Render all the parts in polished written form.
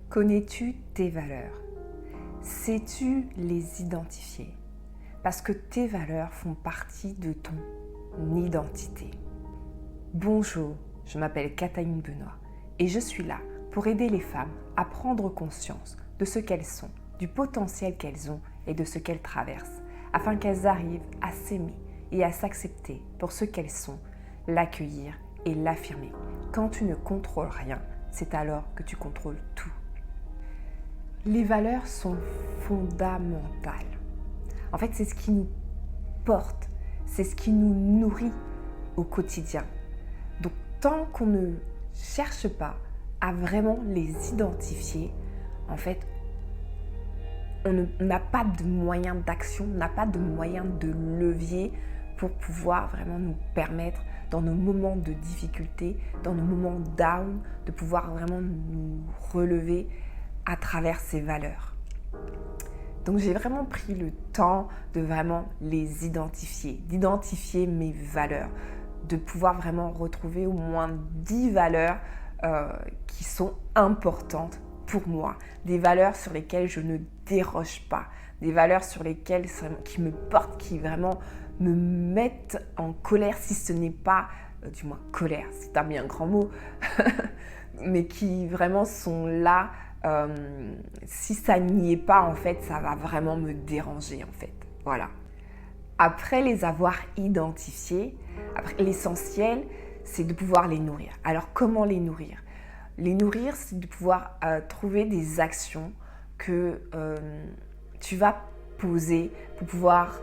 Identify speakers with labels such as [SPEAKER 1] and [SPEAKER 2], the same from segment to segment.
[SPEAKER 1] Connais-tu tes valeurs? Sais-tu les identifier? Parce que tes valeurs font partie de ton identité. Bonjour, je m'appelle Kathaline Benoît et je suis là pour aider les femmes à prendre conscience de ce qu'elles sont, du potentiel qu'elles ont et de ce qu'elles traversent, afin qu'elles arrivent à s'aimer et à s'accepter pour ce qu'elles sont, l'accueillir et l'affirmer. Quand tu ne contrôles rien, c'est alors que tu contrôles tout. Les valeurs sont fondamentales. En fait, c'est ce qui nous porte, c'est ce qui nous nourrit au quotidien. Donc, tant qu'on ne cherche pas à vraiment les identifier, en fait, on n'a pas de moyens d'action, on n'a pas de moyens de levier pour pouvoir vraiment nous permettre, dans nos moments de difficulté, dans nos moments down, de pouvoir vraiment nous relever à travers ces valeurs. Donc j'ai vraiment pris le temps de vraiment les identifier, d'identifier mes valeurs, de pouvoir vraiment retrouver au moins 10 valeurs qui sont importantes pour moi, des valeurs sur lesquelles je ne déroge pas, des valeurs sur lesquelles qui me portent, qui vraiment me mettent en colère, si ce n'est pas, du moins colère, c'est un bien grand mot, mais qui vraiment sont là. Si ça n'y est pas, en fait, ça va vraiment me déranger, en fait. Voilà. Après les avoir identifiés, l'essentiel, c'est de pouvoir les nourrir. Alors, comment les nourrir? Les nourrir, c'est de pouvoir trouver des actions que tu vas poser pour pouvoir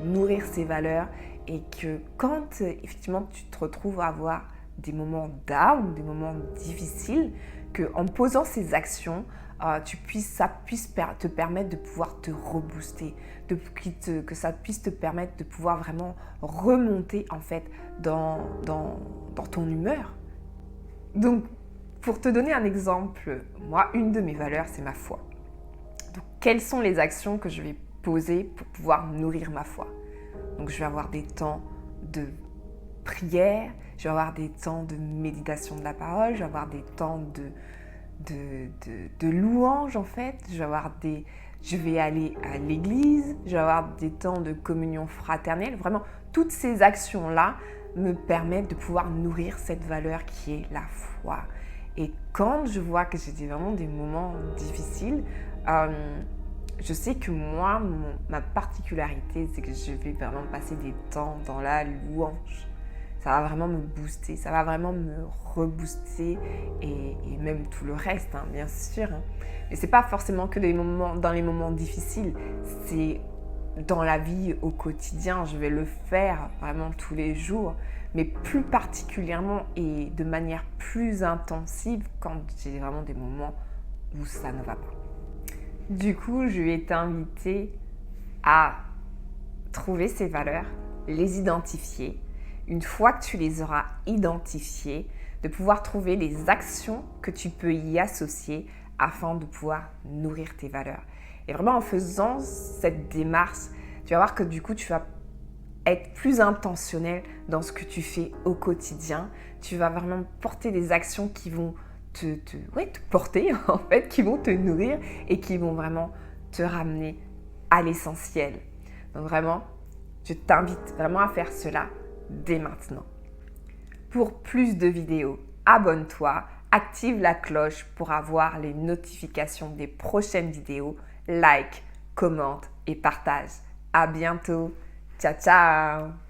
[SPEAKER 1] nourrir ces valeurs et que quand, effectivement, tu te retrouves à avoir des moments down, des moments difficiles, qu'en posant ces actions, ça puisse te permettre de pouvoir te rebooster, que ça puisse te permettre de pouvoir vraiment remonter en fait dans ton humeur. Donc, pour te donner un exemple, moi, une de mes valeurs, c'est ma foi. Donc, quelles sont les actions que je vais poser pour pouvoir nourrir ma foi? Donc, je vais avoir des temps de prière, je vais avoir des temps de méditation de la parole, je vais avoir des temps de louange en fait, je vais aller à l'église, je vais avoir des temps de communion fraternelle. Vraiment, toutes ces actions-là me permettent de pouvoir nourrir cette valeur qui est la foi. Et quand je vois que j'ai vraiment des moments difficiles, je sais que moi, ma particularité, c'est que je vais vraiment passer des temps dans la louange. Ça va vraiment me booster, ça va vraiment me rebooster et même tout le reste, hein, bien sûr. Mais c'est pas forcément que dans les moments difficiles, c'est dans la vie au quotidien. Je vais le faire vraiment tous les jours, mais plus particulièrement et de manière plus intensive quand j'ai vraiment des moments où ça ne va pas. Du coup, je vais t'inviter à trouver ces valeurs, les identifier. Une fois que tu les auras identifiées, de pouvoir trouver les actions que tu peux y associer afin de pouvoir nourrir tes valeurs. Et vraiment en faisant cette démarche, tu vas voir que du coup tu vas être plus intentionnel dans ce que tu fais au quotidien. Tu vas vraiment porter des actions qui vont te porter en fait, qui vont te nourrir et qui vont vraiment te ramener à l'essentiel. Donc vraiment, je t'invite vraiment à faire cela dès maintenant. Pour plus de vidéos, abonne-toi, active la cloche pour avoir les notifications des prochaines vidéos, like, commente et partage. À bientôt. Ciao, ciao!